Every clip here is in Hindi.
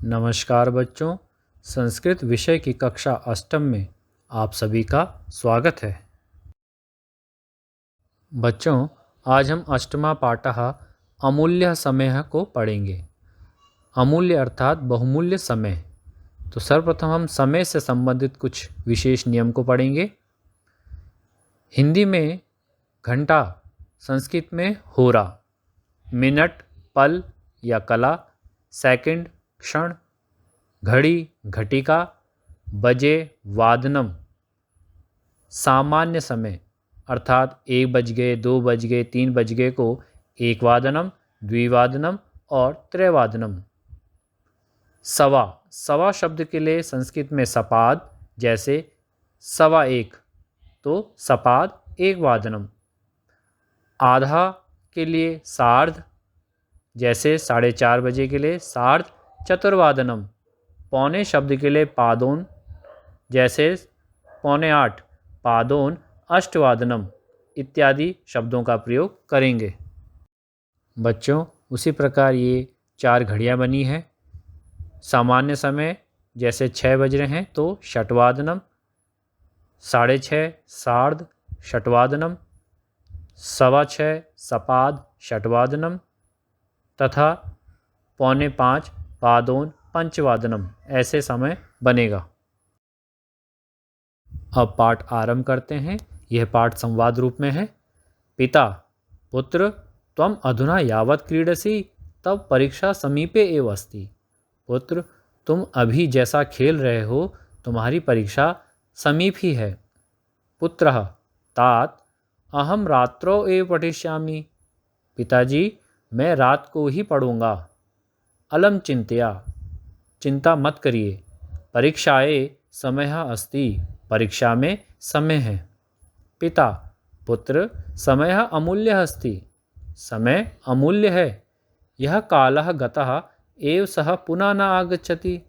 नमस्कार बच्चों, संस्कृत विषय की कक्षा अष्टम में आप सभी का स्वागत है। बच्चों, आज हम अष्टमा पाठः अमूल्य समय को पढ़ेंगे। अमूल्य अर्थात बहुमूल्य समय। तो सर्वप्रथम हम समय से संबंधित कुछ विशेष नियम को पढ़ेंगे। हिंदी में घंटा, संस्कृत में होरा, मिनट, पल या कला, सेकंड, क्षण, घड़ी, घटिका, बजे, वादनम। सामान्य समय अर्थात 1 बज गए, 2 बज गए, 3 बज गए को एक वादनम, द्विवादनम और त्रैवादनम। सवा, सवा शब्द के लिए संस्कृत में सपाद, जैसे सवा एक, तो सपाद एक वादनम। आधा के लिए सार्ध, जैसे 4:30 बजे के लिए सार्ध चतुर्वादनम। पौने शब्द के लिए पादोन, जैसे 7:45, पादोन अष्टवादनम इत्यादि शब्दों का प्रयोग करेंगे। बच्चों, उसी प्रकार ये 4 घड़ियाँ बनी हैं। सामान्य समय जैसे 6 बज रहे हैं तो षटवादनम, 6:30 सार्ध षटवादनम, 6:15 सपाद षटवादनम तथा 4:45 पादोन पंचवादनम, ऐसे समय बनेगा। अब पाठ आरंभ करते हैं। यह पाठ संवाद रूप में है। पिता: पुत्र, त्वम अधुना यावत् क्रीडसि तब परीक्षा समीपे एव अस्ति। पुत्र, तुम अभी जैसा खेल रहे हो तुम्हारी परीक्षा समीप ही है। पुत्रः: तात अहम रात्रौ एव पठिष्यामि। पिताजी, मैं रात को ही पढ़ूंगा। अलम चिंतया, चिंता मत करिए। परीक्षाए समयः अस्ति, परीक्षा में समय है। पिता: पुत्र, समयः अमूल्यः अस्ति। समय अमूल्य है। यह कालः गतः एव सः पुनः न आगच्छति।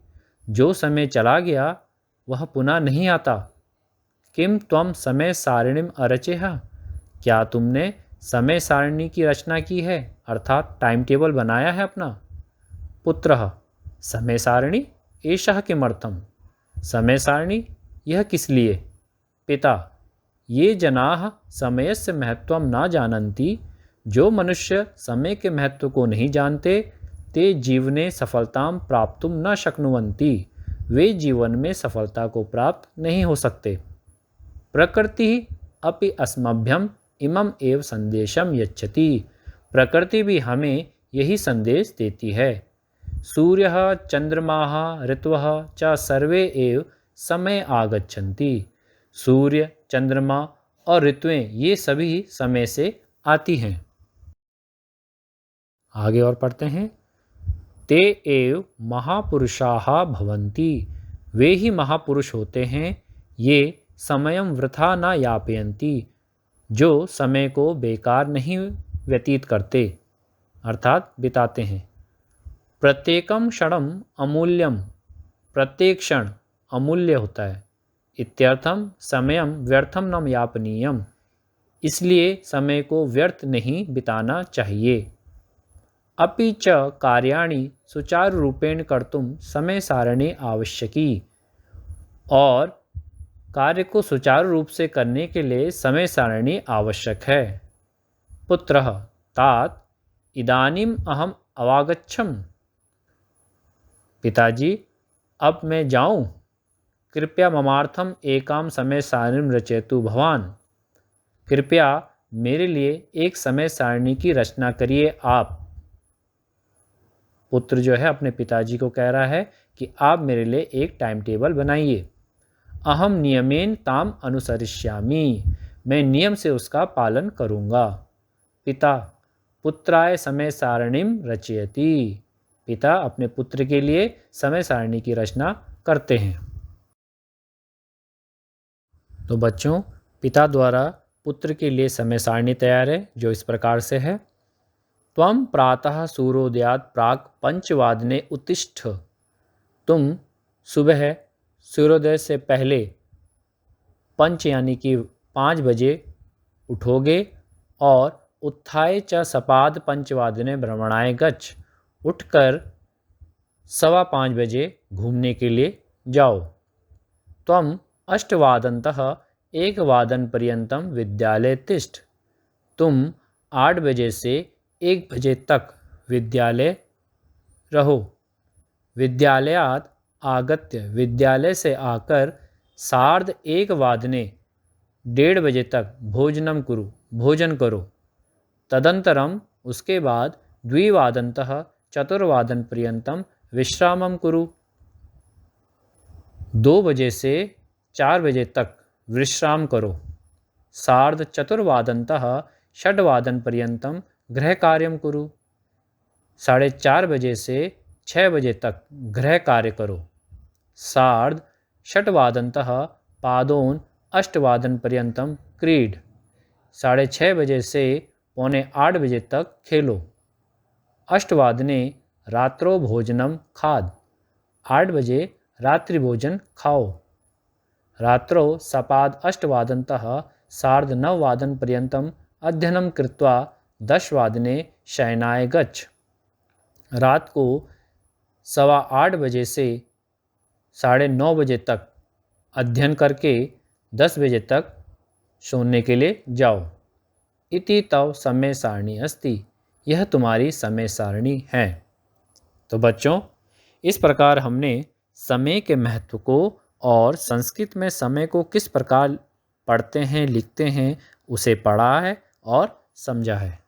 जो समय चला गया वह पुनः नहीं आता। किम त्वं समय सारिणीम अरचेह, क्या तुमने समय सारिणी की रचना की है, अर्थात टाइम टेबल बनाया है अपना। पुत्रः: समय सारिणी एषः किमर्थम, समय सारिणी यह किस लिए। पिता: ये जनाः समयस्य महत्वं न जानन्ति, जो मनुष्य समय के महत्व को नहीं जानते ते जीवने सफलतां प्राप्तुं न शक्नुवन्ति, वे जीवन में सफलता को प्राप्त नहीं हो सकते। प्रकृति अपि अस्मभ्यम इमं एव संदेशम यच्छति, प्रकृति भी हमें यही संदेश देती है। सूर्यः चंद्रमाः ऋतवः च सर्वे एव समय आगच्छन्ति। सूर्य, चंद्रमा और ऋतुएं ये सभी समय से आती हैं। आगे और पढ़ते हैं। ते एव महापुरुषाः भवन्ति, वे ही महापुरुष होते हैं। ये समयं वृथा न यापयन्ति, जो समय को बेकार नहीं व्यतीत करते, अर्थात बिताते हैं। प्रत्येकम क्षणम अमूल्यम, प्रत्येक क्षण अमूल्य होता है। इत्यर्थम समयम व्यर्थम न यापनीयम, इसलिए समय को व्यर्थ नहीं बिताना चाहिए। अपि च कार्याणि सुचारु रूपेण कर्तुम समय सारणी आवश्यकी, और कार्य को सुचारू रूप से करने के लिए समय सारणी आवश्यक है। पुत्रः: तात इदानीम अहम अवागच्छम। पिताजी, अब मैं जाऊं। कृपया ममार्थम एकाम समय सारणीम रचयतु भवान, कृपया मेरे लिए एक समय सारणी की रचना करिए आप। पुत्र जो है अपने पिताजी को कह रहा है कि आप मेरे लिए एक टाइम टेबल बनाइए। अहम नियमेन ताम अनुसरिष्यामि, मैं नियम से उसका पालन करूँगा। पिता: पुत्राय समय सारणीम रचयति, पिता अपने पुत्र के लिए समय सारणी की रचना करते हैं। तो बच्चों, पिता द्वारा पुत्र के लिए समय सारणी तैयार है, जो इस प्रकार से है। त्वं प्रातः सूर्योदयात् प्राक् पंचवादने उत्तिष्ठ, तुम सुबह सूर्योदय से पहले पंच यानी कि 5 बजे उठोगे। और उत्थाय च सपाद पंचवादने भ्रमणाय गच्छ, उठकर 5:15 बजे घूमने के लिए जाओ। त्वम् 8:00 एकवादनपर्यन्तं विद्यालये तिष्ठ। तुम 8 बजे से 1 बजे तक विद्यालय रहो। विद्यालयात् आगत्य विद्यालय से आकर 1:30 1:30 बजे तक भोजन करो। तदनन्तरम उसके बाद 2:00 4:00 विश्रामं कुरु। 2 बजे से 4 बजे तक विश्राम करो। 4:30 6:00 गृहकार्यं कुरु। 4:30 बजे से 6 बजे तक गृह कार्य करो। 6:30 पादोन 8:00 क्रीड। 6:30 बजे से 7:45 बजे तक खेलो। 8:00 रात्रो भोजनम खाद। 8 बजे रात्रि भोजन खाओ। रात्रौ सपाद 8:00 9:30 अध्ययनं कृत्वा 10:00 शयनाय गच्छ। रात को 8:15 बजे से 9:30 बजे तक अध्ययन करके 10 बजे तक सोने के लिए जाओ। इति तव समय सारणी अस्ति। यह तुम्हारी समय सारणी है। तो बच्चों, इस प्रकार हमने समय के महत्व को और संस्कृत में समय को किस प्रकार पढ़ते हैं, लिखते हैं, उसे पढ़ा है और समझा है।